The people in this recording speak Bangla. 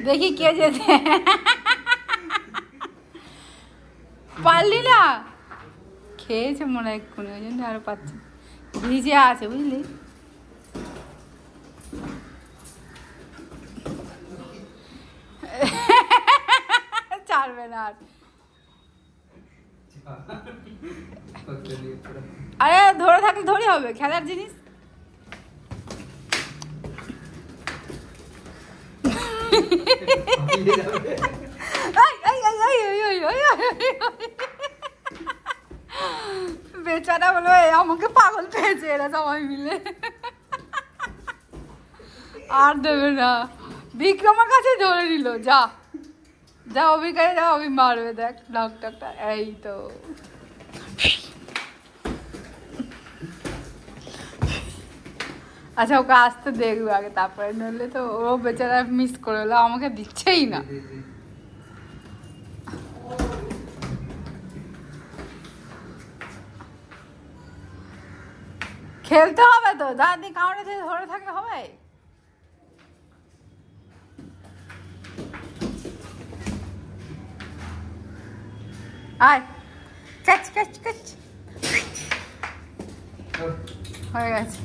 দেখি কে যেতে পারলি না, খেয়েছে মনে হয় এক্ষুনি, ওই জন্য আরো পাচ্ছে, ভিজে আছে বুঝলি। ছাড়বে না আর। আরে ধরে থাকলে ধরে হবে, খেলার জিনিস। বেচারা বলো আমাকে পাগল পেয়েছে এরা সবাই মিলে, আর দেবে না। বিক্রমের কাছে ধরে নিল, যা যা অভি কাছে যা, অভি মারবে দেখ ডাক্তারটা। এই তো আচ্ছা ওকে আসতে দেখবে আগে, তারপরে নইলে তো ও বেচারা মিস করে হলো, আমাকে দিচ্ছেই না। খেলতে হবে তো, দাদি কাউরে ধরে থাকলে হবে। আয় কাচ কাচ কাচ, হয়ে গেছে।